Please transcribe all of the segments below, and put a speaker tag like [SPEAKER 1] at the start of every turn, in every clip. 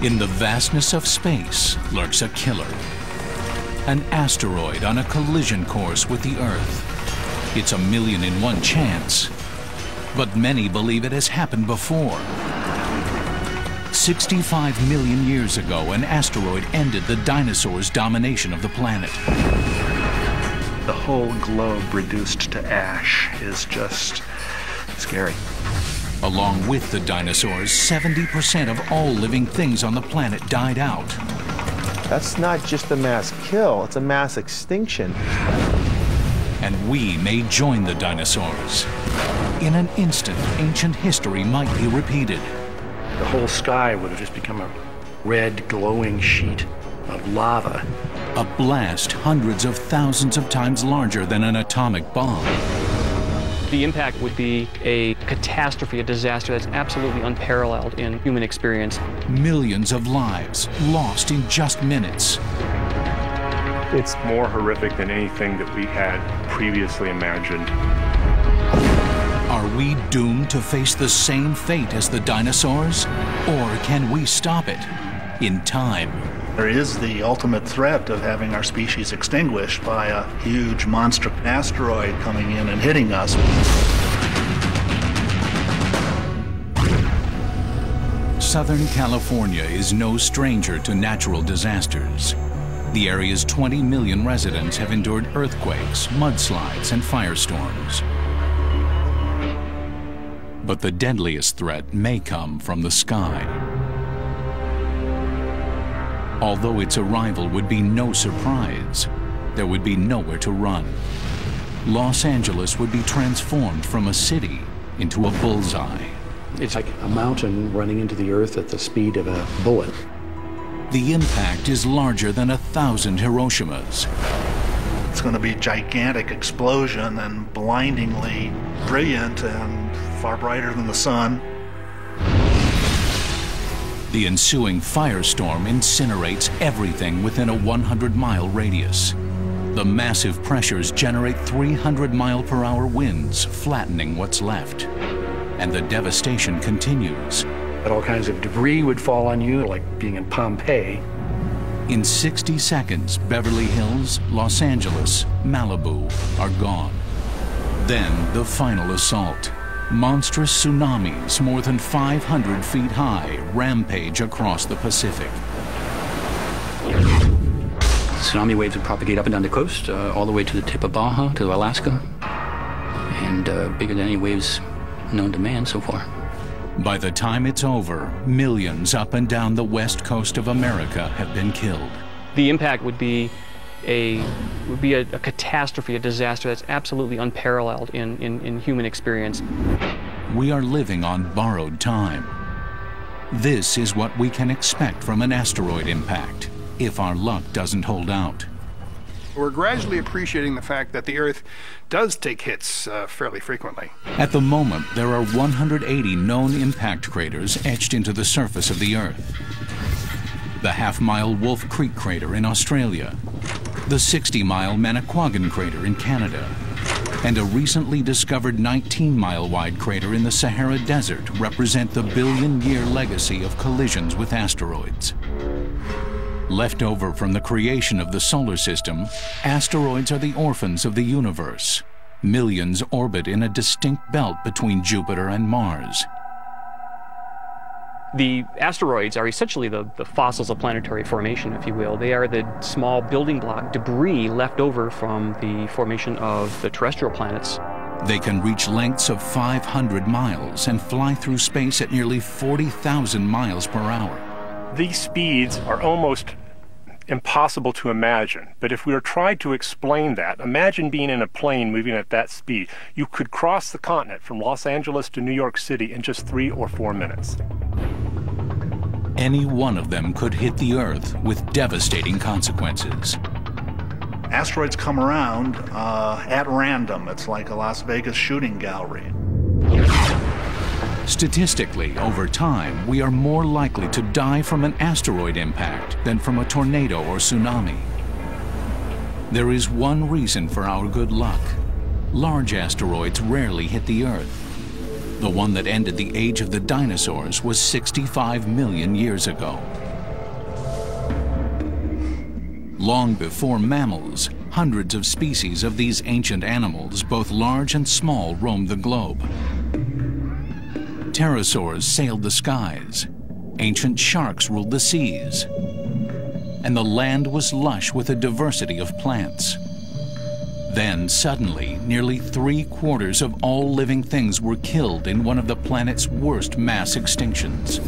[SPEAKER 1] In the vastness of space lurks a killer. An asteroid on a collision course with the Earth. It's a 1,000,000 chance, but many believe it has happened before. 65 million years ago, an asteroid ended the dinosaurs' domination of the planet.
[SPEAKER 2] The whole globe reduced to ash is just scary.
[SPEAKER 1] Along with the dinosaurs, 70% of all living things on the planet died out.
[SPEAKER 3] That's not just a mass kill, it's a mass extinction.
[SPEAKER 1] And we may join the dinosaurs. In an instant, ancient history might be repeated.
[SPEAKER 4] The whole sky would have just become a red, glowing sheet of lava.
[SPEAKER 1] A blast hundreds of thousands of times larger than an atomic bomb.
[SPEAKER 5] The impact would be a catastrophe, a disaster that's absolutely unparalleled in human experience.
[SPEAKER 1] Millions of lives lost in just minutes.
[SPEAKER 6] It's more horrific than anything that we had previously imagined.
[SPEAKER 1] Are we doomed to face the same fate as the dinosaurs? Or can we stop it in time?
[SPEAKER 7] There is the ultimate threat of having our species extinguished by a huge monster asteroid coming in and hitting us.
[SPEAKER 1] Southern California is no stranger to natural disasters. The area's 20 million residents have endured earthquakes, mudslides, and firestorms. But the deadliest threat may come from the sky. Although its arrival would be no surprise, there would be nowhere to run. Los Angeles would be transformed from a city into a bullseye.
[SPEAKER 4] It's like a mountain running into the earth at the speed of a bullet.
[SPEAKER 1] The impact is larger than 1,000 Hiroshimas.
[SPEAKER 7] It's going to be a gigantic explosion and blindingly brilliant and far brighter than the sun.
[SPEAKER 1] The ensuing firestorm incinerates everything within a 100-mile radius. The massive pressures generate 300-mile-per-hour winds, flattening what's left. And the devastation continues.
[SPEAKER 4] All kinds of debris would fall on you, like being in Pompeii.
[SPEAKER 1] In 60 seconds, Beverly Hills, Los Angeles, Malibu are gone. Then the final assault. Monstrous tsunamis more than 500 feet high rampage across the Pacific.
[SPEAKER 4] Tsunami waves would propagate up and down the coast, all the way to the tip of Baja, to Alaska, and bigger than any waves known to man so far.
[SPEAKER 1] By the time it's over, millions up and down the west coast of America have been killed.
[SPEAKER 5] The impact would be a catastrophe, a disaster that's absolutely unparalleled in human experience.
[SPEAKER 1] We are living on borrowed time. This is what we can expect from an asteroid impact, if our luck doesn't hold out.
[SPEAKER 8] We're gradually appreciating the fact that the Earth does take hits fairly frequently.
[SPEAKER 1] At the moment, there are 180 known impact craters etched into the surface of the Earth. The half-mile Wolf Creek crater in Australia, the 60-mile Manicouagan crater in Canada, and a recently discovered 19-mile-wide crater in the Sahara Desert represent the billion-year legacy of collisions with asteroids. Left over from the creation of the solar system, asteroids are the orphans of the universe. Millions orbit in a distinct belt between Jupiter and Mars.
[SPEAKER 5] The asteroids are essentially the fossils of planetary formation, if you will. They are the small building block debris left over from the formation of the terrestrial planets.
[SPEAKER 1] They can reach lengths of 500 miles and fly through space at nearly 40,000 miles per hour.
[SPEAKER 6] These speeds are almost impossible to imagine, but if we were trying to explain that, imagine being in a plane moving at that speed. You could cross the continent from Los Angeles to New York City in just 3 or 4 minutes.
[SPEAKER 1] Any one of them could hit the Earth with devastating consequences.
[SPEAKER 7] Asteroids come around at random. It's like a Las Vegas shooting gallery.
[SPEAKER 1] Statistically, over time, we are more likely to die from an asteroid impact than from a tornado or tsunami. There is one reason for our good luck. Large asteroids rarely hit the Earth. The one that ended the age of the dinosaurs was 65 million years ago. Long before mammals, hundreds of species of these ancient animals, both large and small, roamed the globe. Pterosaurs sailed the skies. Ancient sharks ruled the seas. And the land was lush with a diversity of plants. Then, suddenly, nearly 3/4 of all living things were killed in one of the planet's worst mass extinctions.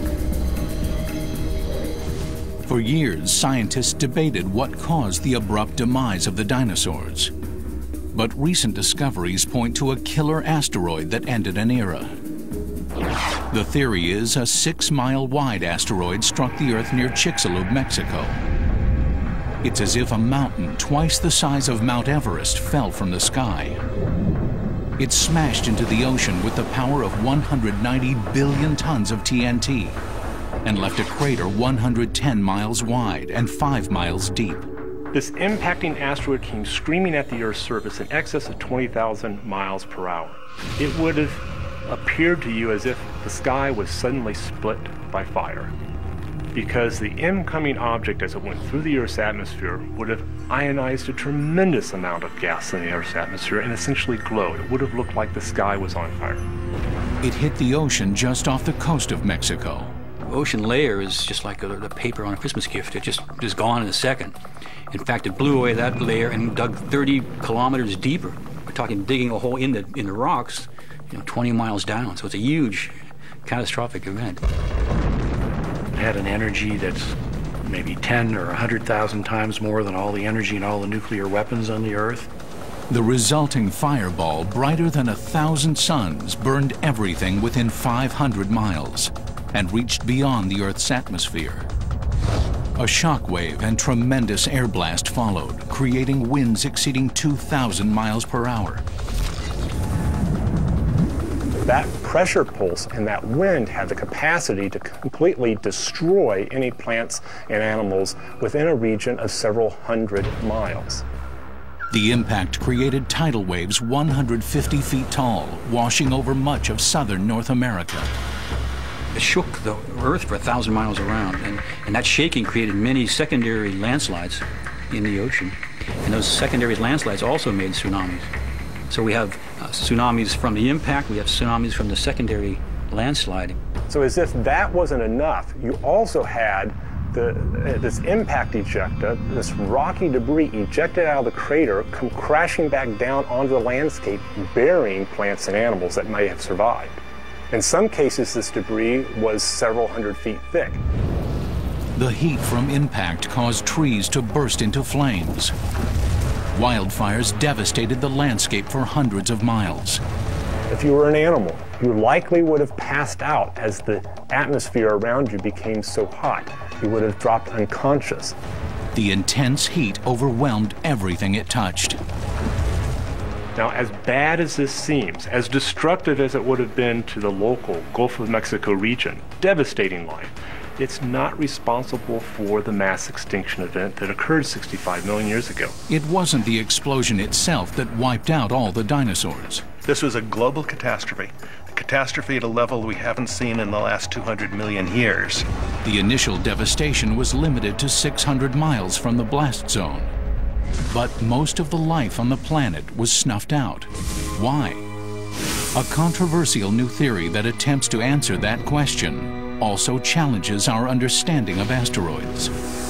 [SPEAKER 1] For years, scientists debated what caused the abrupt demise of the dinosaurs. But recent discoveries point to a killer asteroid that ended an era. The theory is a 6-mile-wide asteroid struck the Earth near Chicxulub, Mexico. It's as if a mountain twice the size of Mount Everest fell from the sky. It smashed into the ocean with the power of 190 billion tons of TNT and left a crater 110 miles wide and 5 miles deep.
[SPEAKER 6] This impacting asteroid came screaming at the Earth's surface in excess of 20,000 miles per hour. It would have appeared to you as if the sky was suddenly split by fire, because the incoming object, as it went through the Earth's atmosphere, would have ionized a tremendous amount of gas in the Earth's atmosphere and essentially glowed. It would have looked like the sky was on fire.
[SPEAKER 1] It hit the ocean just off the coast of Mexico.
[SPEAKER 4] Ocean layer is just like the paper on a Christmas gift. It just is gone in a second. In fact, it blew away that layer and dug 30 kilometers deeper. We're talking digging a hole in the rocks, 20 miles down. So it's a huge, catastrophic event.
[SPEAKER 9] It had an energy that's maybe 10 or 100,000 times more than all the energy in all the nuclear weapons on the Earth.
[SPEAKER 1] The resulting fireball, brighter than 1,000 suns, burned everything within 500 miles and reached beyond the Earth's atmosphere. A shockwave and tremendous air blast followed, creating winds exceeding 2,000 miles per hour.
[SPEAKER 6] That pressure pulse and that wind had the capacity to completely destroy any plants and animals within a region of several hundred miles.
[SPEAKER 1] The impact created tidal waves 150 feet tall, washing over much of southern North America.
[SPEAKER 4] It shook the Earth for 1,000 miles around, and that shaking created many secondary landslides in the ocean. And those secondary landslides also made tsunamis. So we have tsunamis from the impact, we have tsunamis from the secondary landslide.
[SPEAKER 6] So as if that wasn't enough, you also had this impact ejecta, this rocky debris ejected out of the crater, come crashing back down onto the landscape, burying plants and animals that may have survived. In some cases, this debris was several hundred feet thick.
[SPEAKER 1] The heat from impact caused trees to burst into flames. Wildfires devastated the landscape for hundreds of miles.
[SPEAKER 6] If you were an animal, you likely would have passed out as the atmosphere around you became so hot. You would have dropped unconscious.
[SPEAKER 1] The intense heat overwhelmed everything it touched.
[SPEAKER 6] Now, as bad as this seems, as destructive as it would have been to the local Gulf of Mexico region, devastating life, it's not responsible for the mass extinction event that occurred 65 million years ago.
[SPEAKER 1] It wasn't the explosion itself that wiped out all the dinosaurs.
[SPEAKER 2] This was a global catastrophe. A catastrophe at a level we haven't seen in the last 200 million years.
[SPEAKER 1] The initial devastation was limited to 600 miles from the blast zone. But most of the life on the planet was snuffed out. Why? A controversial new theory that attempts to answer that question also challenges our understanding of asteroids.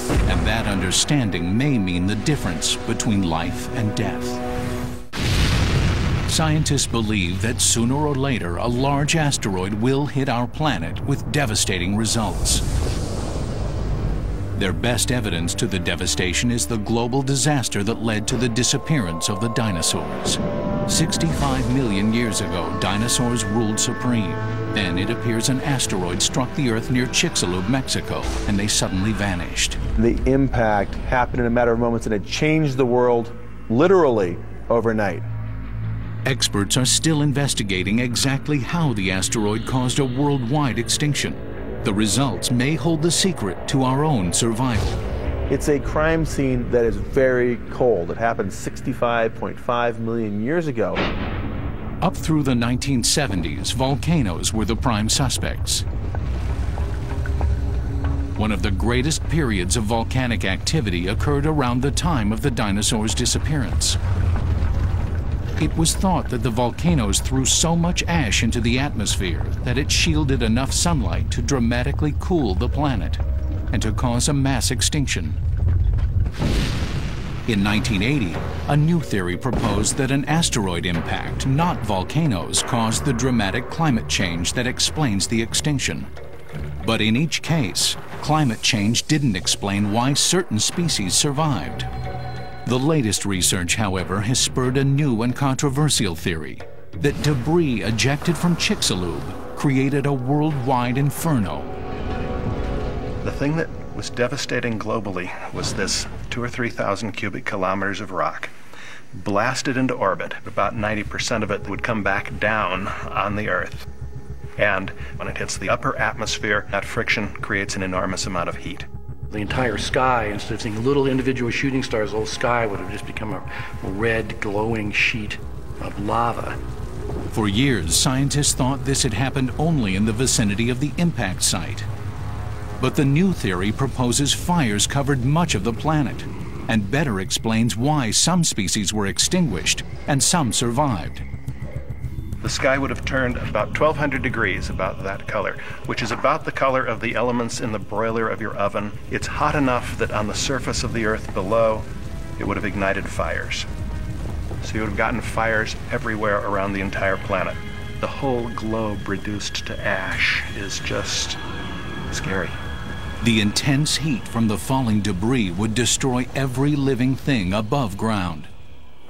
[SPEAKER 1] And that understanding may mean the difference between life and death. Scientists believe that sooner or later a large asteroid will hit our planet with devastating results. Their best evidence to the devastation is the global disaster that led to the disappearance of the dinosaurs. 65 million years ago, dinosaurs ruled supreme. Then it appears an asteroid struck the Earth near Chicxulub, Mexico, and they suddenly vanished.
[SPEAKER 3] The impact happened in a matter of moments, and it changed the world literally overnight.
[SPEAKER 1] Experts are still investigating exactly how the asteroid caused a worldwide extinction. The results may hold the secret to our own survival.
[SPEAKER 3] It's a crime scene that is very cold. It happened 65.5 million years ago.
[SPEAKER 1] Up through the 1970s, volcanoes were the prime suspects. One of the greatest periods of volcanic activity occurred around the time of the dinosaurs' disappearance. It was thought that the volcanoes threw so much ash into the atmosphere that it shielded enough sunlight to dramatically cool the planet and to cause a mass extinction. In 1980, a new theory proposed that an asteroid impact, not volcanoes, caused the dramatic climate change that explains the extinction. But in each case, climate change didn't explain why certain species survived. The latest research, however, has spurred a new and controversial theory that debris ejected from Chicxulub created a worldwide inferno.
[SPEAKER 2] The thing that was devastating globally was this 2,000 or 3,000 cubic kilometers of rock blasted into orbit. About 90% of it would come back down on the Earth. And when it hits the upper atmosphere, that friction creates an enormous amount of heat.
[SPEAKER 9] The entire sky, instead of seeing little individual shooting stars, the whole sky would have just become a red, glowing sheet of lava.
[SPEAKER 1] For years, scientists thought this had happened only in the vicinity of the impact site. But the new theory proposes fires covered much of the planet and better explains why some species were extinguished and some survived.
[SPEAKER 2] The sky would have turned about 1,200 degrees, about that color, which is about the color of the elements in the broiler of your oven. It's hot enough that on the surface of the Earth below, it would have ignited fires. So you would have gotten fires everywhere around the entire planet. The whole globe reduced to ash is just scary.
[SPEAKER 1] The intense heat from the falling debris would destroy every living thing above ground.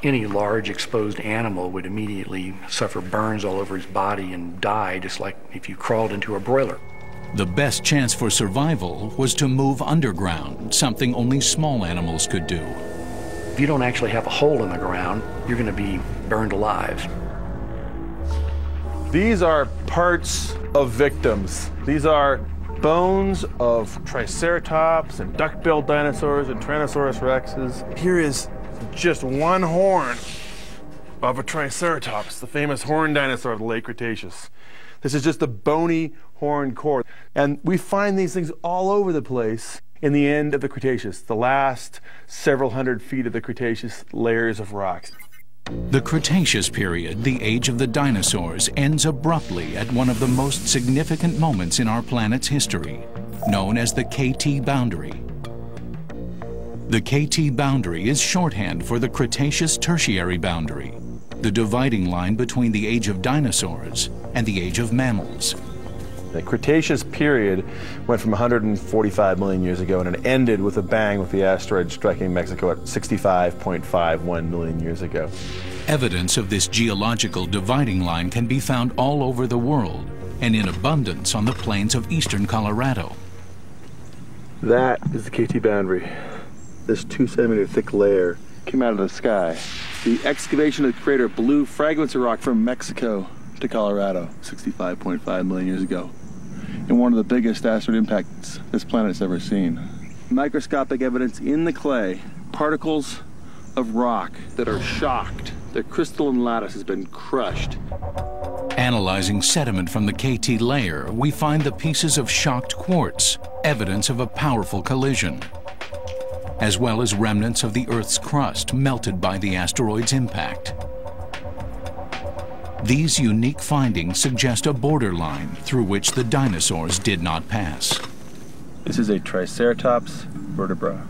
[SPEAKER 9] Any large exposed animal would immediately suffer burns all over his body and die, just like if you crawled into a broiler.
[SPEAKER 1] The best chance for survival was to move underground, something only small animals could do.
[SPEAKER 9] If you don't actually have a hole in the ground, you're going to be burned alive.
[SPEAKER 3] These are parts of victims. These are bones of Triceratops and duck-billed dinosaurs and Tyrannosaurus rexes. Here is just one horn of a Triceratops, the famous horned dinosaur of the late Cretaceous. This is just a bony horned core. And we find these things all over the place in the end of the Cretaceous, the last several hundred feet of the Cretaceous layers of rocks.
[SPEAKER 1] The Cretaceous period, the age of the dinosaurs, ends abruptly at one of the most significant moments in our planet's history, known as the KT boundary. The KT boundary is shorthand for the Cretaceous Tertiary boundary, the dividing line between the age of dinosaurs and the age of mammals.
[SPEAKER 3] The Cretaceous period went from 145 million years ago and it ended with a bang with the asteroid striking Mexico at 65.51 million years ago.
[SPEAKER 1] Evidence of this geological dividing line can be found all over the world and in abundance on the plains of eastern Colorado.
[SPEAKER 3] That is the KT boundary. This 2-centimeter thick layer came out of the sky. The excavation of the crater blew fragments of rock from Mexico to Colorado 65.5 million years ago. And one of the biggest asteroid impacts this planet's ever seen. Microscopic evidence in the clay, particles of rock that are shocked. Their crystalline lattice has been crushed.
[SPEAKER 1] Analyzing sediment from the KT layer, we find the pieces of shocked quartz, evidence of a powerful collision, as well as remnants of the Earth's crust melted by the asteroid's impact. These unique findings suggest a borderline through which the dinosaurs did not pass.
[SPEAKER 3] This is a Triceratops vertebra.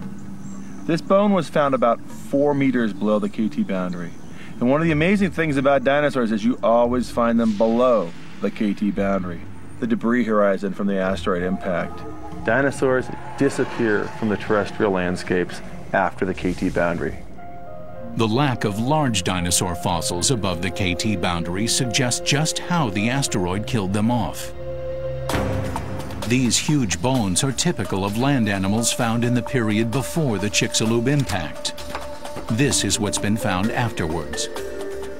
[SPEAKER 3] This bone was found about 4 meters below the KT boundary. And one of the amazing things about dinosaurs is you always find them below the KT boundary, the debris horizon from the asteroid impact. Dinosaurs disappear from the terrestrial landscapes after the KT boundary.
[SPEAKER 1] The lack of large dinosaur fossils above the KT boundary suggests just how the asteroid killed them off. These huge bones are typical of land animals found in the period before the Chicxulub impact. This is what's been found afterwards.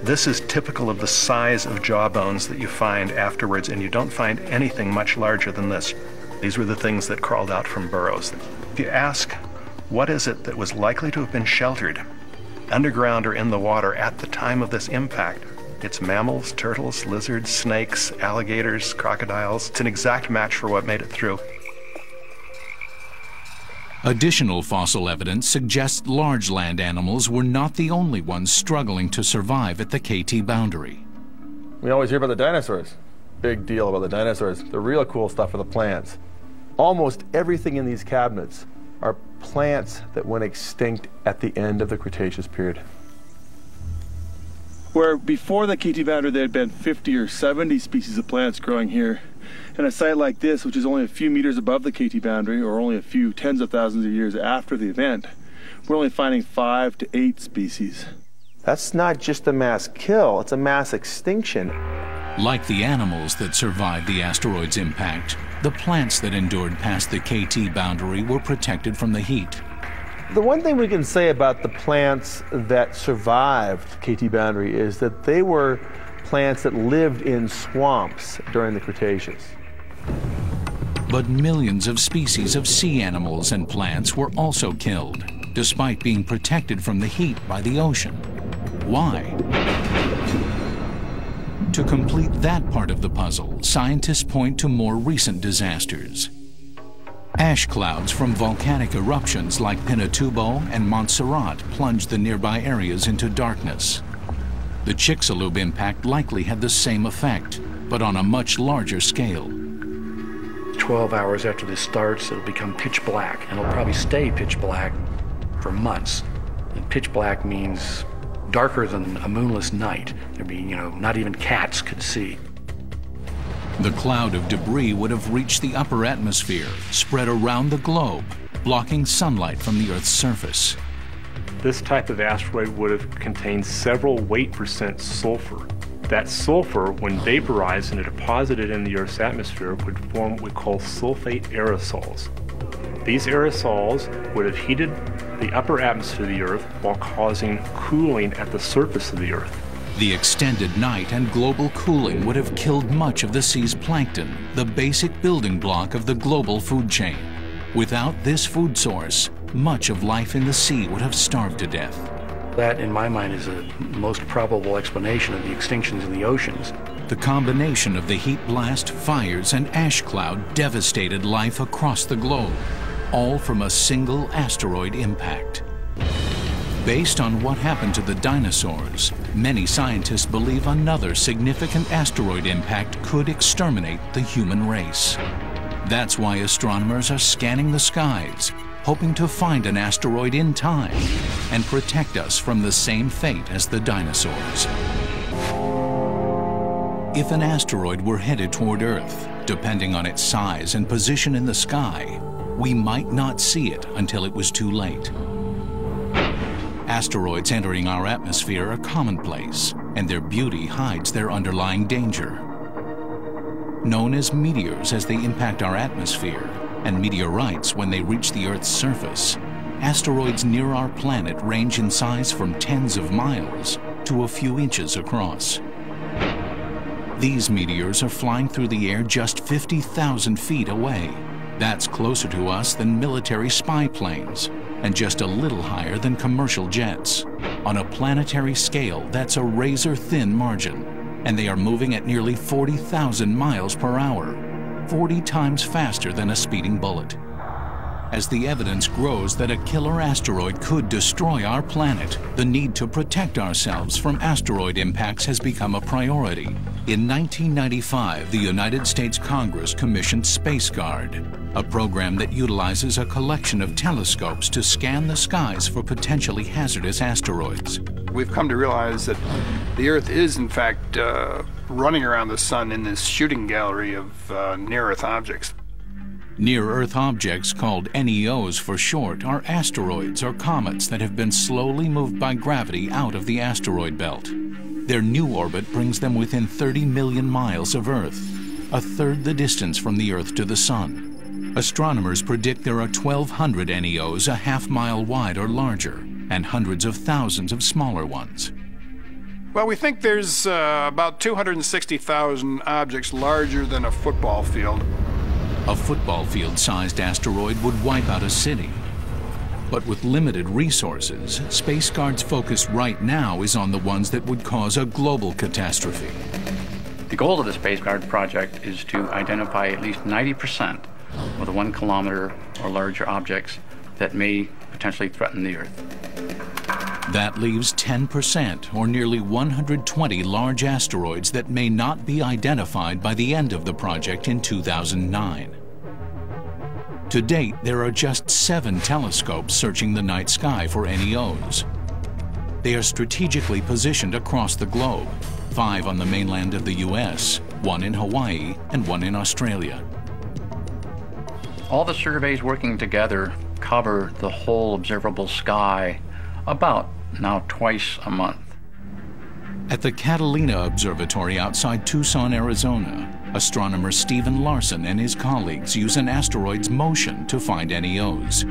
[SPEAKER 2] This is typical of the size of jaw bones that you find afterwards, and you don't find anything much larger than this. These were the things that crawled out from burrows. If you ask, what is it that was likely to have been sheltered underground or in the water at the time of this impact? It's mammals, turtles, lizards, snakes, alligators, crocodiles. It's an exact match for what made it through.
[SPEAKER 1] Additional fossil evidence suggests large land animals were not the only ones struggling to survive at the KT boundary.
[SPEAKER 3] We always hear about the dinosaurs. Big deal about the dinosaurs. The real cool stuff are the plants. Almost everything in these cabinets are plants that went extinct at the end of the Cretaceous period.
[SPEAKER 10] Where before the KT boundary there had been 50 or 70 species of plants growing here, in a site like this, which is only a few meters above the KT boundary, or only a few tens of thousands of years after the event, we're only finding 5 to 8 species.
[SPEAKER 3] That's not just a mass kill, it's a mass extinction.
[SPEAKER 1] Like the animals that survived the asteroid's impact, the plants that endured past the KT boundary were protected from the heat.
[SPEAKER 3] The one thing we can say about the plants that survived KT boundary is that they were plants that lived in swamps during the Cretaceous.
[SPEAKER 1] But millions of species of sea animals and plants were also killed, despite being protected from the heat by the ocean. Why? To complete that part of the puzzle, scientists point to more recent disasters. Ash clouds from volcanic eruptions like Pinatubo and Montserrat plunged the nearby areas into darkness. The Chicxulub impact likely had the same effect, but on a much larger scale.
[SPEAKER 9] 12 hours after this starts, it'll become pitch black, and it'll probably stay pitch black for months. And pitch black means darker than a moonless night. There'd be, not even cats could see.
[SPEAKER 1] The cloud of debris would have reached the upper atmosphere, spread around the globe, blocking sunlight from the Earth's surface.
[SPEAKER 6] This type of asteroid would have contained several weight % sulfur. That sulfur, when vaporized and deposited in the Earth's atmosphere, would form what we call sulfate aerosols. These aerosols would have heated the upper atmosphere of the Earth while causing cooling at the surface of the Earth.
[SPEAKER 1] The extended night and global cooling would have killed much of the sea's plankton, the basic building block of the global food chain. Without this food source, much of life in the sea would have starved to death.
[SPEAKER 9] That, in my mind, is the most probable explanation of the extinctions in the oceans.
[SPEAKER 1] The combination of the heat blast, fires, and ash cloud devastated life across the globe, all from a single asteroid impact. Based on what happened to the dinosaurs, many scientists believe another significant asteroid impact could exterminate the human race. That's why astronomers are scanning the skies, hoping to find an asteroid in time and protect us from the same fate as the dinosaurs. If an asteroid were headed toward Earth, depending on its size and position in the sky, we might not see it until it was too late. Asteroids entering our atmosphere are commonplace, and their beauty hides their underlying danger. Known as meteors as they impact our atmosphere, and meteorites when they reach the Earth's surface, asteroids near our planet range in size from tens of miles to a few inches across. These meteors are flying through the air just 50,000 feet away. That's closer to us than military spy planes, and just a little higher than commercial jets. On a planetary scale, that's a razor-thin margin, and they are moving at nearly 40,000 miles per hour, 40 times faster than a speeding bullet. As the evidence grows that a killer asteroid could destroy our planet, the need to protect ourselves from asteroid impacts has become a priority. In 1995, the United States Congress commissioned SpaceGuard, a program that utilizes a collection of telescopes to scan the skies for potentially hazardous asteroids.
[SPEAKER 8] We've come to realize that the Earth is, in fact, running around the sun in this shooting gallery of near-Earth objects.
[SPEAKER 1] Near-Earth objects, called NEOs for short, are asteroids or comets that have been slowly moved by gravity out of the asteroid belt. Their new orbit brings them within 30 million miles of Earth, a third the distance from the Earth to the Sun. Astronomers predict there are 1,200 NEOs a half-mile wide or larger, and hundreds of thousands of smaller ones.
[SPEAKER 8] Well, we think there's about 260,000 objects larger than a football field.
[SPEAKER 1] A football field-sized asteroid would wipe out a city. But with limited resources, SpaceGuard's focus right now is on the ones that would cause a global catastrophe.
[SPEAKER 4] The goal of the SpaceGuard project is to identify at least 90% of the 1 kilometer or larger objects
[SPEAKER 9] that may potentially threaten the Earth.
[SPEAKER 1] That leaves 10%, or nearly 120 large asteroids that may not be identified by the end of the project in 2009. To date, there are just 7 telescopes searching the night sky for NEOs. They are strategically positioned across the globe, 5 on the mainland of the US, 1 in Hawaii, and 1 in Australia.
[SPEAKER 9] All the surveys working together cover the whole observable sky about now twice a month.
[SPEAKER 1] At the Catalina Observatory outside Tucson, Arizona, astronomer Stephen Larson and his colleagues use an asteroid's motion to find NEOs.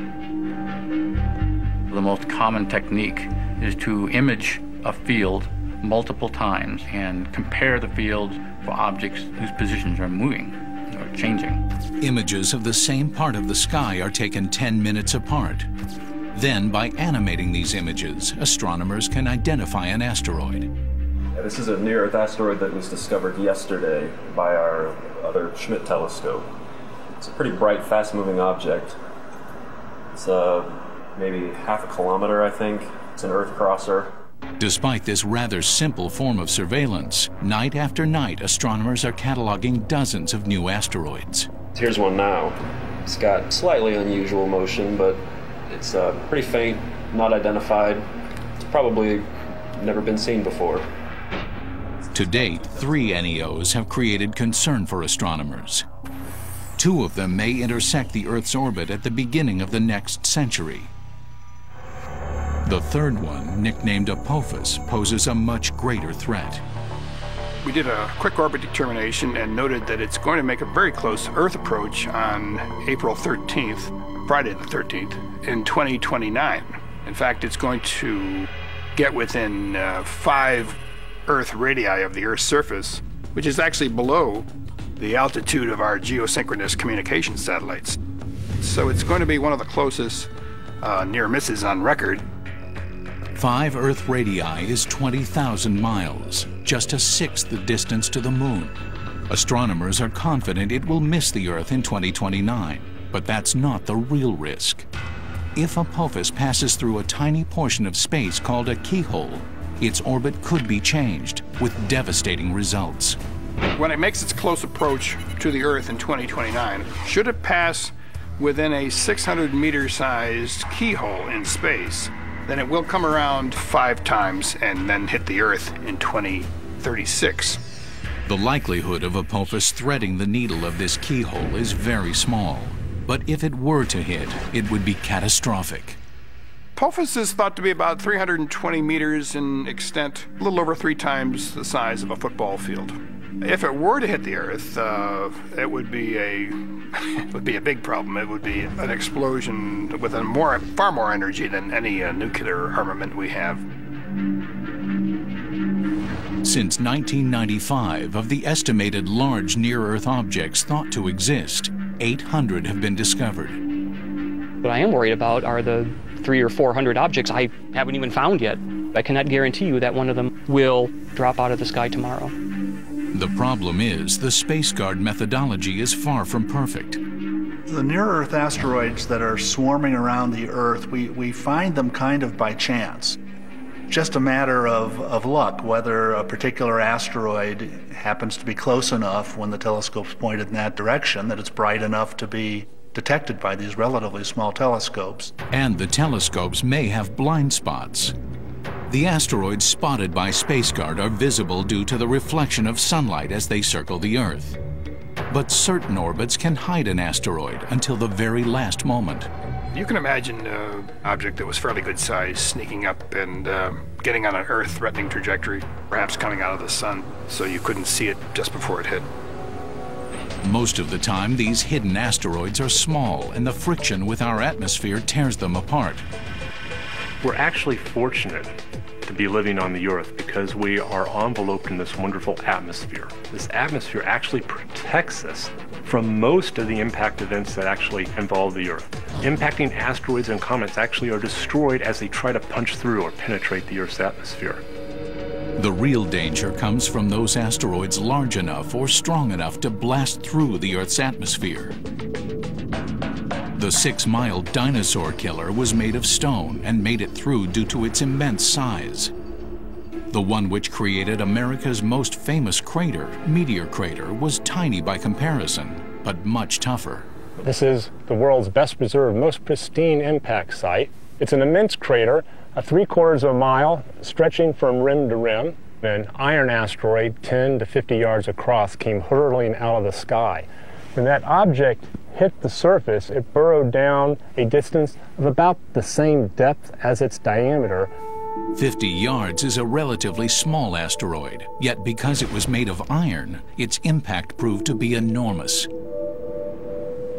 [SPEAKER 9] The most common technique is to image a field multiple times and compare the fields for objects whose positions are moving or changing.
[SPEAKER 1] Images of the same part of the sky are taken 10 minutes apart. Then, by animating these images, astronomers can identify an asteroid.
[SPEAKER 11] This is a near-Earth asteroid that was discovered yesterday by our other Schmidt telescope. It's a pretty bright, fast-moving object. It's maybe half a kilometer, I think. It's an Earth crosser.
[SPEAKER 1] Despite this rather simple form of surveillance, night after night, astronomers are cataloging dozens of new asteroids.
[SPEAKER 11] Here's one now. It's got slightly unusual motion, but it's pretty faint, not identified. It's probably never been seen before.
[SPEAKER 1] To date, 3 NEOs have created concern for astronomers. 2 of them may intersect the Earth's orbit at the beginning of the next century. The third one, nicknamed Apophis, poses a much greater threat.
[SPEAKER 8] We did a quick orbit determination and noted that it's going to make a very close Earth approach on April 13th, Friday the 13th, in 2029. In fact, it's going to get within 5 Earth radii of the Earth's surface, which is actually below the altitude of our geosynchronous communication satellites. So it's going to be one of the closest near misses on record.
[SPEAKER 1] 5 Earth radii is 20,000 miles, just 1/6 the distance to the Moon. Astronomers are confident it will miss the Earth in 2029, but that's not the real risk. If Apophis passes through a tiny portion of space called a keyhole, its orbit could be changed, with devastating results.
[SPEAKER 8] When it makes its close approach to the Earth in 2029, should it pass within a 600-meter-sized keyhole in space, then it will come around 5 times and then hit the Earth in 2036.
[SPEAKER 1] The likelihood of Apophis threading the needle of this keyhole is very small, but if it were to hit, it would be catastrophic.
[SPEAKER 8] Apophis is thought to be about 320 meters in extent, a little over 3 times the size of a football field. If it were to hit the Earth, it would be a big problem. It would be an explosion with far more energy than any nuclear armament we have.
[SPEAKER 1] Since 1995, of the estimated large near-Earth objects thought to exist, 800 have been discovered.
[SPEAKER 5] What I am worried about are the 300 or 400 objects I haven't even found yet. I cannot guarantee you that one of them will drop out of the sky tomorrow.
[SPEAKER 1] The problem is the SpaceGuard methodology is far from perfect.
[SPEAKER 7] The near-Earth asteroids that are swarming around the Earth, we find them kind of by chance. Just a matter of luck, whether a particular asteroid happens to be close enough when the telescope's pointed in that direction that it's bright enough to be detected by these relatively small telescopes.
[SPEAKER 1] And the telescopes may have blind spots. The asteroids spotted by SpaceGuard are visible due to the reflection of sunlight as they circle the Earth. But certain orbits can hide an asteroid until the very last moment.
[SPEAKER 8] You can imagine an object that was fairly good size sneaking up and getting on an Earth-threatening trajectory, perhaps coming out of the sun, so you couldn't see it just before it hit.
[SPEAKER 1] Most of the time, these hidden asteroids are small, and the friction with our atmosphere tears them apart.
[SPEAKER 6] We're actually fortunate to be living on the Earth because we are enveloped in this wonderful atmosphere. This atmosphere actually protects us from most of the impact events that actually involve the Earth. Impacting asteroids and comets actually are destroyed as they try to punch through or penetrate the Earth's atmosphere.
[SPEAKER 1] The real danger comes from those asteroids large enough or strong enough to blast through the Earth's atmosphere. The 6-mile dinosaur killer was made of stone and made it through due to its immense size. The one which created America's most famous crater, Meteor Crater, was tiny by comparison, but much tougher.
[SPEAKER 12] This is the world's best preserved, most pristine impact site. It's an immense crater, a 3/4 of a mile, stretching from rim to rim. An iron asteroid 10 to 50 yards across came hurtling out of the sky. When that object hit the surface, it burrowed down a distance of about the same depth as its diameter.
[SPEAKER 1] 50 yards is a relatively small asteroid, yet because it was made of iron, its impact proved to be enormous.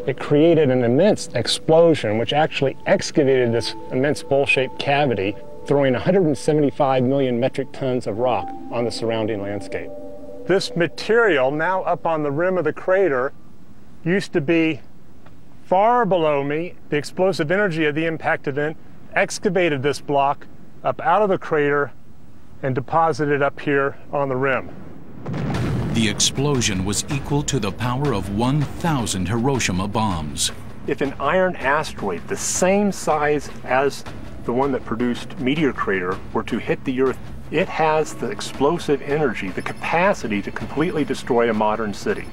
[SPEAKER 12] It created an immense explosion which actually excavated this immense bowl-shaped cavity, throwing 175 million metric tons of rock on the surrounding landscape.
[SPEAKER 13] This material, now up on the rim of the crater, used to be far below me. The explosive energy of the impact event excavated this block up out of the crater and deposited up here on the rim.
[SPEAKER 1] The explosion was equal to the power of 1,000 Hiroshima bombs.
[SPEAKER 6] If an iron asteroid the same size as the one that produced Meteor Crater were to hit the Earth, it has the explosive energy, the capacity to completely destroy a modern city.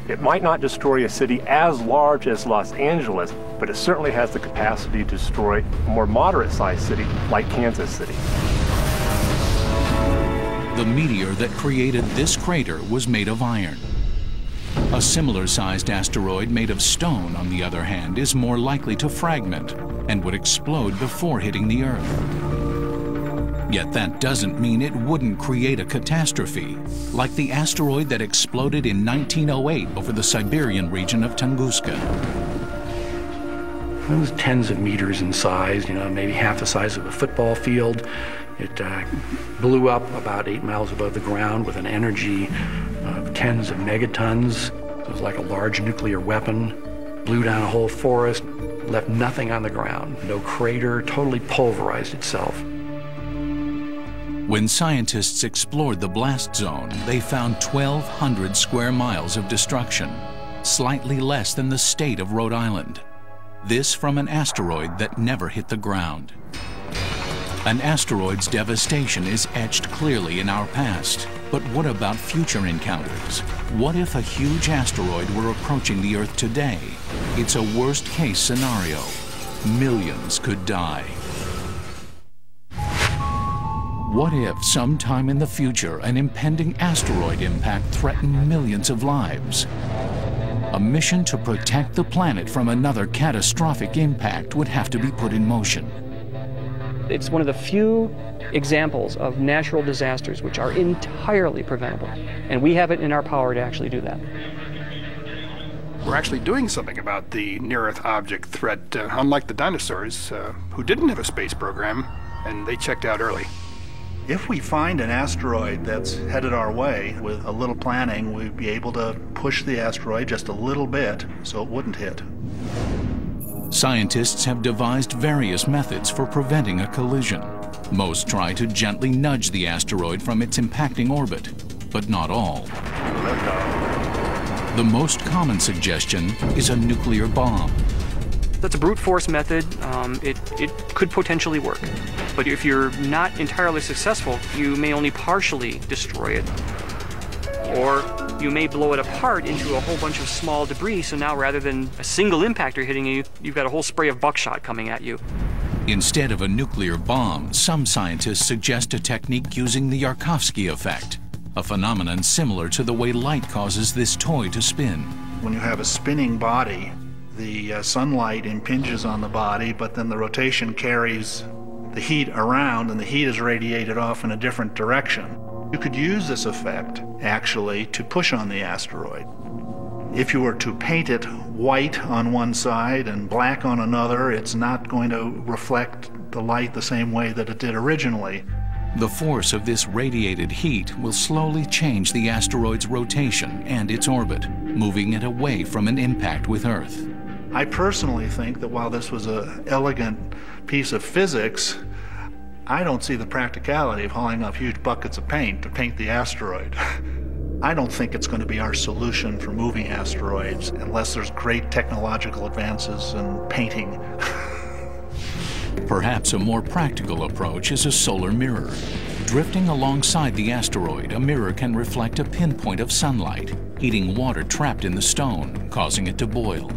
[SPEAKER 6] It might not destroy a city as large as Los Angeles, but it certainly has the capacity to destroy a more moderate-sized city like Kansas City.
[SPEAKER 1] The meteor that created this crater was made of iron. A similar-sized asteroid made of stone, on the other hand, is more likely to fragment and would explode before hitting the Earth. Yet that doesn't mean it wouldn't create a catastrophe, like the asteroid that exploded in 1908 over the Siberian region of Tunguska.
[SPEAKER 9] It was tens of meters in size, maybe half the size of a football field. It blew up about 8 miles above the ground with an energy of tens of megatons. It was like a large nuclear weapon. Blew down a whole forest, left nothing on the ground. No crater, totally pulverized itself.
[SPEAKER 1] When scientists explored the blast zone, they found 1,200 square miles of destruction, slightly less than the state of Rhode Island. This from an asteroid that never hit the ground. An asteroid's devastation is etched clearly in our past. But what about future encounters? What if a huge asteroid were approaching the Earth today? It's a worst-case scenario. Millions could die. What if sometime in the future an impending asteroid impact threatened millions of lives? A mission to protect the planet from another catastrophic impact would have to be put in motion.
[SPEAKER 5] It's one of the few examples of natural disasters which are entirely preventable, and we have it in our power to actually do that.
[SPEAKER 8] We're actually doing something about the near-Earth object threat, unlike the dinosaurs, who didn't have a space program, and they checked out early.
[SPEAKER 7] If we find an asteroid that's headed our way, with a little planning, we'd be able to push the asteroid just a little bit so it wouldn't hit.
[SPEAKER 1] Scientists have devised various methods for preventing a collision. Most try to gently nudge the asteroid from its impacting orbit, but not all. The most common suggestion is a nuclear bomb.
[SPEAKER 5] That's a brute force method. It could potentially work. But if you're not entirely successful, you may only partially destroy it. Or you may blow it apart into a whole bunch of small debris, so now rather than a single impactor hitting you, you've got a whole spray of buckshot coming at you.
[SPEAKER 1] Instead of a nuclear bomb, some scientists suggest a technique using the Yarkovsky effect, a phenomenon similar to the way light causes this toy to spin.
[SPEAKER 7] When you have a spinning body, the sunlight impinges on the body, but then the rotation carries the heat around, and the heat is radiated off in a different direction. You could use this effect, actually, to push on the asteroid. If you were to paint it white on one side and black on another, it's not going to reflect the light the same way that it did originally.
[SPEAKER 1] The force of this radiated heat will slowly change the asteroid's rotation and its orbit, moving it away from an impact with Earth.
[SPEAKER 7] I personally think that while this was an elegant piece of physics, I don't see the practicality of hauling up huge buckets of paint to paint the asteroid. I don't think it's going to be our solution for moving asteroids unless there's great technological advances in painting.
[SPEAKER 1] Perhaps a more practical approach is a solar mirror. Drifting alongside the asteroid, a mirror can reflect a pinpoint of sunlight, heating water trapped in the stone, causing it to boil.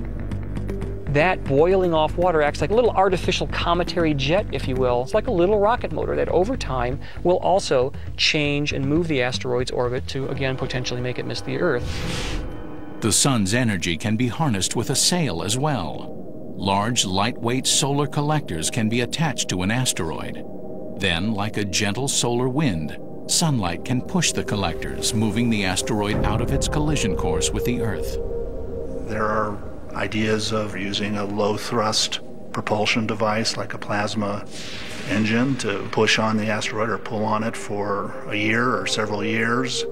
[SPEAKER 5] That boiling off water acts like a little artificial cometary jet, if you will. It's like a little rocket motor that over time will also change and move the asteroid's orbit to, again, potentially make it miss the Earth.
[SPEAKER 1] The sun's energy can be harnessed with a sail as well. Large, lightweight solar collectors can be attached to an asteroid. Then, like a gentle solar wind, sunlight can push the collectors, moving the asteroid out of its collision course with the Earth.
[SPEAKER 7] There are ideas of using a low-thrust propulsion device like a plasma engine to push on the asteroid or pull on it for a year or several years.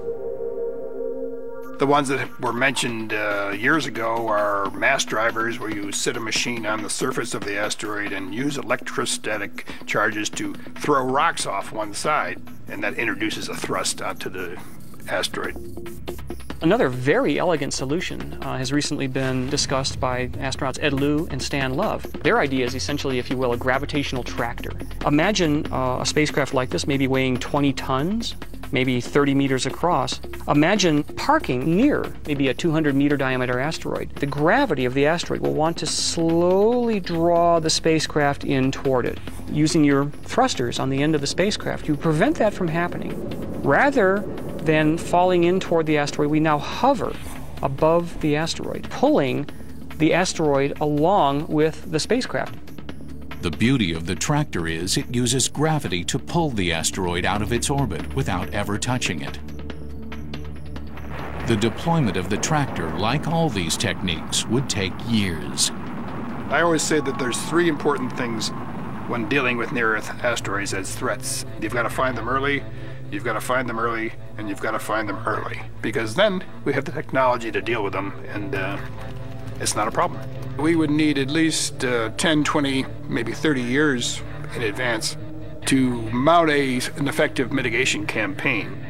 [SPEAKER 8] The ones that were mentioned years ago are mass drivers, where you sit a machine on the surface of the asteroid and use electrostatic charges to throw rocks off one side, and that introduces a thrust onto the asteroid.
[SPEAKER 5] Another very elegant solution has recently been discussed by astronauts Ed Lu and Stan Love. Their idea is essentially, if you will, a gravitational tractor. Imagine a spacecraft like this, maybe weighing 20 tons, maybe 30 meters across. Imagine parking near maybe a 200-meter diameter asteroid. The gravity of the asteroid will want to slowly draw the spacecraft in toward it. Using your thrusters on the end of the spacecraft, you prevent that from happening. Rather than falling in toward the asteroid, we now hover above the asteroid, pulling the asteroid along with the spacecraft.
[SPEAKER 1] The beauty of the tractor is it uses gravity to pull the asteroid out of its orbit without ever touching it. The deployment of the tractor, like all these techniques, would take years.
[SPEAKER 8] I always say that there's three important things when dealing with near-Earth asteroids as threats. You've got to find them early, you've got to find them early, and you've got to find them early. Because then we have the technology to deal with them, and it's not a problem. We would need at least 10, 20, maybe 30 years in advance to mount an effective mitigation campaign.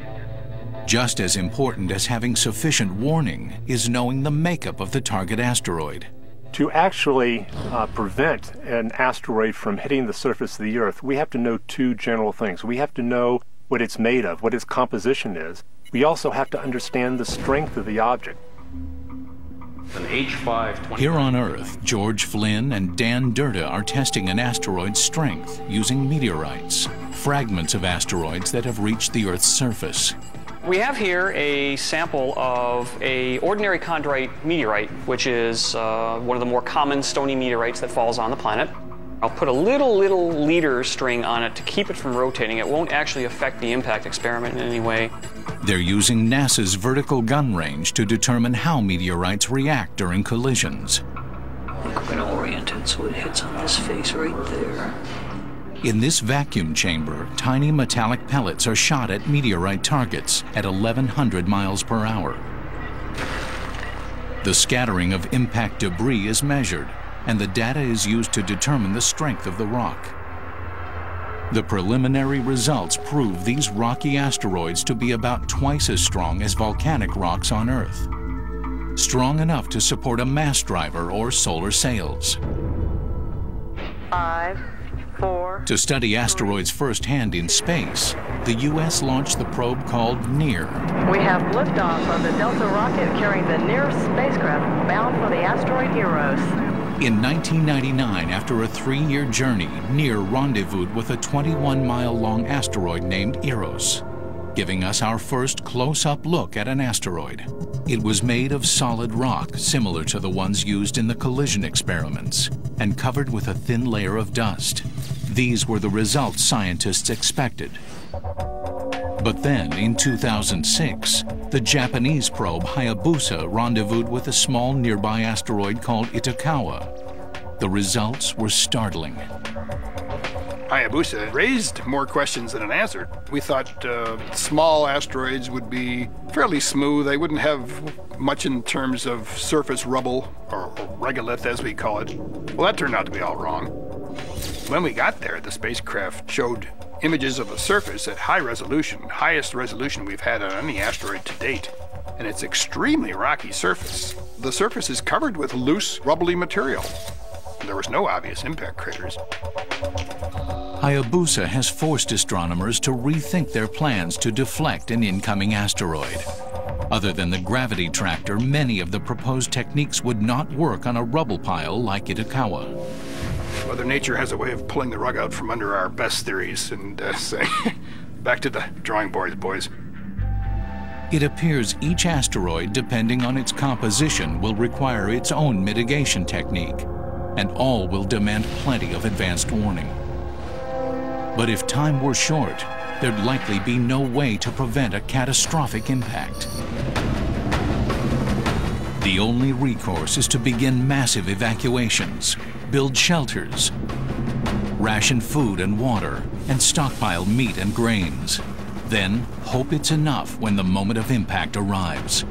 [SPEAKER 1] Just as important as having sufficient warning is knowing the makeup of the target asteroid.
[SPEAKER 6] To actually prevent an asteroid from hitting the surface of the Earth, we have to know two general things. We have to know what it's made of, what its composition is. We also have to understand the strength of the object.
[SPEAKER 1] Here on Earth, George Flynn and Dan Durda are testing an asteroid's strength using meteorites, fragments of asteroids that have reached the Earth's surface.
[SPEAKER 5] We have here a sample of an ordinary chondrite meteorite, which is one of the more common stony meteorites that falls on the planet. I'll put a little leader string on it to keep it from rotating. It won't actually affect the impact experiment in any way.
[SPEAKER 1] They're using NASA's vertical gun range to determine how meteorites react during collisions.
[SPEAKER 4] We're going to orient it so it hits on this face right there.
[SPEAKER 1] In this vacuum chamber, tiny metallic pellets are shot at meteorite targets at 1,100 miles per hour. The scattering of impact debris is measured, and the data is used to determine the strength of the rock. The preliminary results prove these rocky asteroids to be about twice as strong as volcanic rocks on Earth, strong enough to support a mass driver or solar sails.
[SPEAKER 14] 5, 4.
[SPEAKER 1] To study asteroids firsthand in space, the U.S. launched the probe called NEAR.
[SPEAKER 14] We have liftoff of the Delta rocket carrying the NEAR spacecraft bound for the asteroid Eros.
[SPEAKER 1] In 1999, after a 3-year journey, NEAR rendezvoused with a 21-mile-long asteroid named Eros, giving us our first close-up look at an asteroid. It was made of solid rock, similar to the ones used in the collision experiments, and covered with a thin layer of dust. These were the results scientists expected. But then, in 2006, the Japanese probe Hayabusa rendezvoused with a small nearby asteroid called Itokawa. The results were startling.
[SPEAKER 8] Hayabusa raised more questions than it answered. We thought small asteroids would be fairly smooth. They wouldn't have much in terms of surface rubble, or regolith as we call it. Well, that turned out to be all wrong. When we got there, the spacecraft showed images of the surface at high resolution, highest resolution we've had on any asteroid to date. and it's extremely rocky surface. The surface is covered with loose, rubbly material. There was no obvious impact craters.
[SPEAKER 1] Hayabusa has forced astronomers to rethink their plans to deflect an incoming asteroid. Other than the gravity tractor, many of the proposed techniques would not work on a rubble pile like Itokawa.
[SPEAKER 8] Mother Nature has a way of pulling the rug out from under our best theories and saying, back to the drawing boards, boys.
[SPEAKER 1] It appears each asteroid, depending on its composition, will require its own mitigation technique, and all will demand plenty of advanced warning. But if time were short, there'd likely be no way to prevent a catastrophic impact. The only recourse is to begin massive evacuations, build shelters, ration food and water, and stockpile meat and grains. Then hope it's enough when the moment of impact arrives.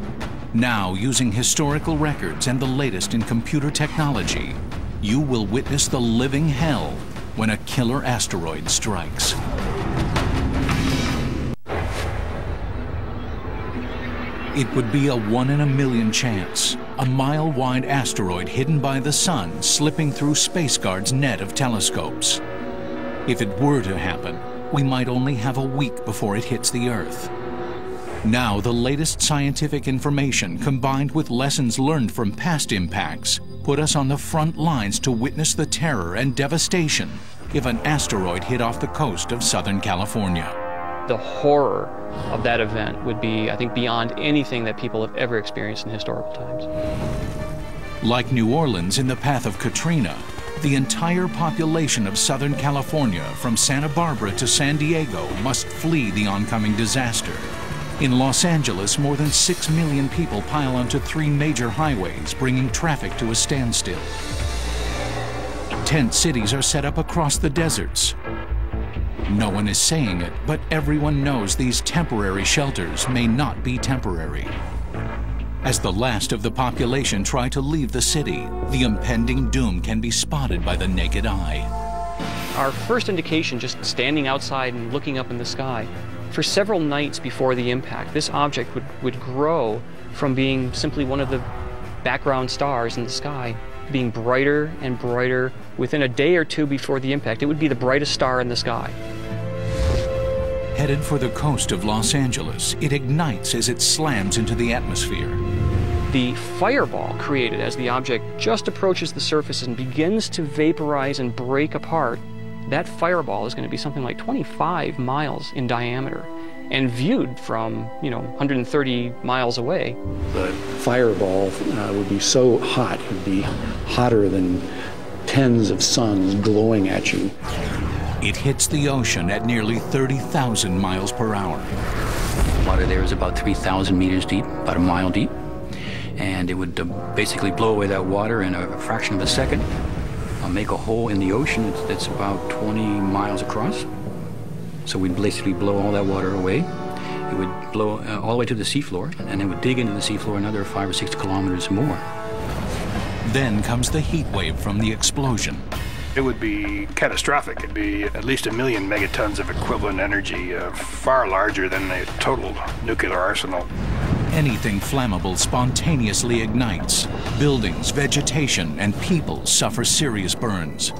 [SPEAKER 1] Now, using historical records and the latest in computer technology, you will witness the living hell when a killer asteroid strikes. It would be a 1 in a million chance, a mile-wide asteroid hidden by the sun slipping through SpaceGuard's net of telescopes. If it were to happen, we might only have a week before it hits the Earth. Now, the latest scientific information combined with lessons learned from past impacts put us on the front lines to witness the terror and devastation if an asteroid hit off the coast of Southern California.
[SPEAKER 5] The horror of that event would be, I think, beyond anything that people have ever experienced in historical times.
[SPEAKER 1] Like New Orleans in the path of Katrina, the entire population of Southern California from Santa Barbara to San Diego must flee the oncoming disaster. In Los Angeles, more than 6 million people pile onto 3 major highways, bringing traffic to a standstill. Tent cities are set up across the deserts. No one is saying it, but everyone knows these temporary shelters may not be temporary. As the last of the population try to leave the city, the impending doom can be spotted by the naked eye.
[SPEAKER 5] Our first indication, just standing outside and looking up in the sky, for several nights before the impact, this object would grow from being simply one of the background stars in the sky, being brighter and brighter. Within a day or two before the impact, it would be the brightest star in the sky.
[SPEAKER 1] Headed for the coast of Los Angeles, it ignites as it slams into the atmosphere.
[SPEAKER 5] The fireball created as the object just approaches the surface and begins to vaporize and break apart, that fireball is going to be something like 25 miles in diameter. And viewed from, 130 miles away.
[SPEAKER 9] The fireball would be so hot, it would be hotter than tens of suns glowing at you.
[SPEAKER 1] It hits the ocean at nearly 30,000 miles per hour.
[SPEAKER 4] The water there is about 3,000 meters deep, about a mile deep. And it would basically blow away that water in a fraction of a second, make a hole in the ocean that's about 20 miles across. So we'd basically blow all that water away. It would blow all the way to the seafloor, and it would dig into the seafloor another 5 or 6 kilometers more.
[SPEAKER 1] Then comes the heat wave from the explosion.
[SPEAKER 8] It would be catastrophic. It'd be at least 1 million megatons of equivalent energy, far larger than a total nuclear arsenal.
[SPEAKER 1] Anything flammable spontaneously ignites. Buildings, vegetation, and people suffer serious burns.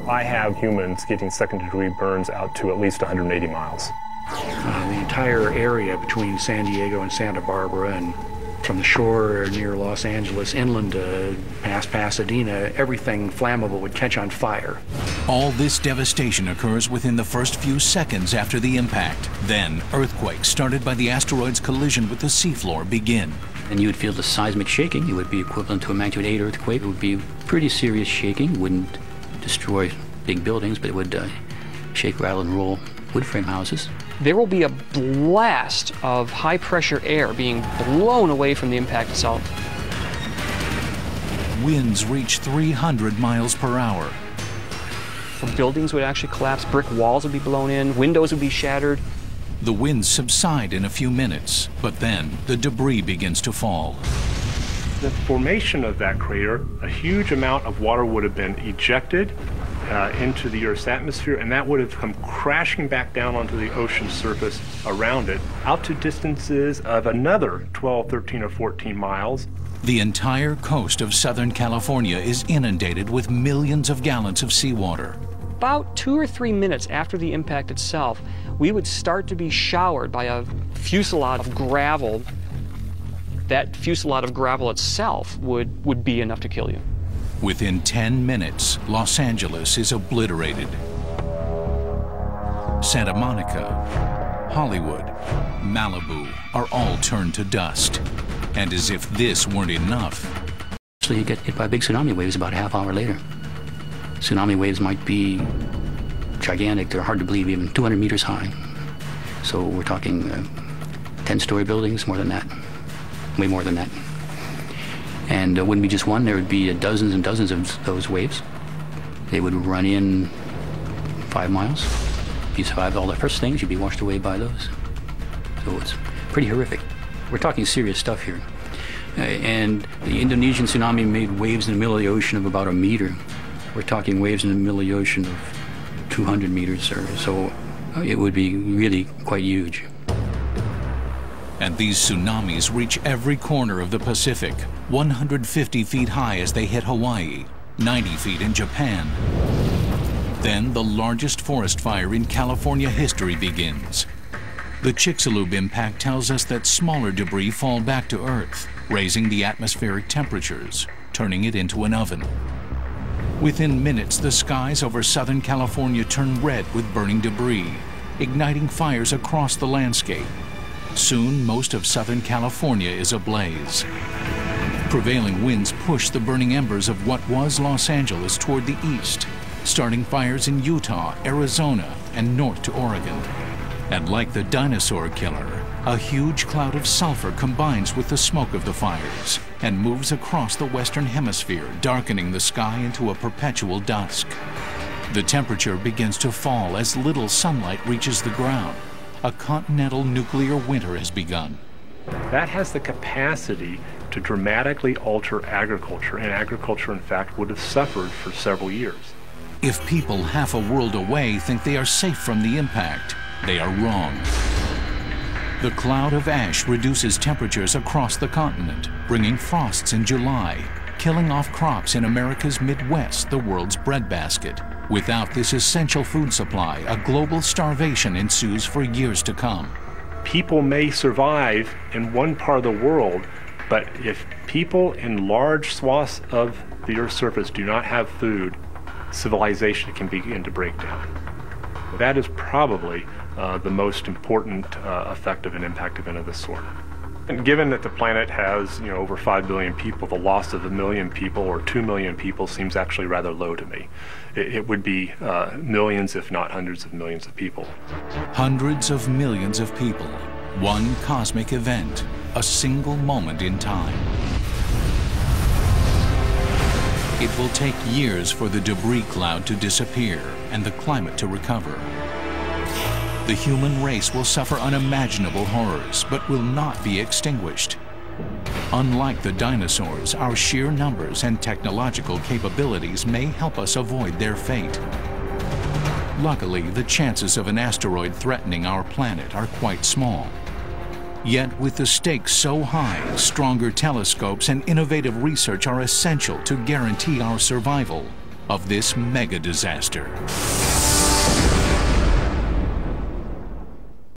[SPEAKER 12] I have humans getting second-degree burns out to at least 180 miles.
[SPEAKER 9] The entire area between San Diego and Santa Barbara, and from the shore near Los Angeles inland past Pasadena, everything flammable would catch on fire.
[SPEAKER 1] All this devastation occurs within the first few seconds after the impact. Then, earthquakes started by the asteroid's collision with the seafloor begin.
[SPEAKER 4] And you would feel the seismic shaking. It would be equivalent to a magnitude 8 earthquake. It would be pretty serious shaking. It wouldn't destroy big buildings, but it would shake, rattle, and roll wood frame houses.
[SPEAKER 5] There will be a blast of high-pressure air being blown away from the impact itself.
[SPEAKER 1] Winds reach 300 miles per hour.
[SPEAKER 5] Buildings would actually collapse, brick walls would be blown in, windows would be shattered.
[SPEAKER 1] The winds subside in a few minutes, but then the debris begins to fall.
[SPEAKER 6] The formation of that crater, a huge amount of water would have been ejected into the Earth's atmosphere, and that would have come crashing back down onto the ocean surface around it, out to distances of another 12, 13, or 14 miles.
[SPEAKER 1] The entire coast of Southern California is inundated with millions of gallons of seawater.
[SPEAKER 5] About 2 or 3 minutes after the impact itself, we would start to be showered by a fusillade of gravel. That fusillade of gravel itself would be enough to kill you.
[SPEAKER 1] Within 10 minutes, Los Angeles is obliterated. Santa Monica, Hollywood, Malibu are all turned to dust. And as if this weren't enough.
[SPEAKER 4] So you get hit by big tsunami waves about a half hour later. Tsunami waves might be gigantic. They're hard to believe, even 200 meters high. So we're talking 10-story buildings, more than that, way more than that. And it wouldn't be just one, there would be dozens and dozens of those waves. They would run in 5 miles. If you survived all the first things, you'd be washed away by those. So it's pretty horrific. We're talking serious stuff here. And the Indonesian tsunami made waves in the middle of the ocean of about 1 meter. We're talking waves in the middle of the ocean of 200 meters or so. It would be really quite huge.
[SPEAKER 1] And these tsunamis reach every corner of the Pacific, 150 feet high as they hit Hawaii, 90 feet in Japan. Then the largest forest fire in California history begins. The Chicxulub impact tells us that smaller debris fall back to Earth, raising the atmospheric temperatures, turning it into an oven. Within minutes, the skies over Southern California turn red with burning debris, igniting fires across the landscape. Soon, most of Southern California is ablaze. Prevailing winds push the burning embers of what was Los Angeles toward the east, starting fires in Utah, Arizona, and north to Oregon. And like the dinosaur killer, a huge cloud of sulfur combines with the smoke of the fires and moves across the western hemisphere, darkening the sky into a perpetual dusk. The temperature begins to fall as little sunlight reaches the ground. A continental nuclear winter has begun.
[SPEAKER 6] That has the capacity to dramatically alter agriculture, and agriculture, in fact, would have suffered for several years.
[SPEAKER 1] If people half a world away think they are safe from the impact, they are wrong. The cloud of ash reduces temperatures across the continent, bringing frosts in July, killing off crops in America's Midwest, the world's breadbasket. Without this essential food supply, a global starvation ensues for years to come.
[SPEAKER 6] People may survive in one part of the world, but if people in large swaths of the Earth's surface do not have food, civilization can begin to break down. That is probably the most important effect of an impact event of this sort. And given that the planet has, over 5 billion people, the loss of 1 million people or 2 million people seems actually rather low to me. It would be millions, if not hundreds of millions of people.
[SPEAKER 1] Hundreds of millions of people. One cosmic event. A single moment in time. It will take years for the debris cloud to disappear and the climate to recover. The human race will suffer unimaginable horrors, but will not be extinguished. Unlike the dinosaurs, our sheer numbers and technological capabilities may help us avoid their fate. Luckily, the chances of an asteroid threatening our planet are quite small. Yet, with the stakes so high, stronger telescopes and innovative research are essential to guarantee our survival of this mega disaster.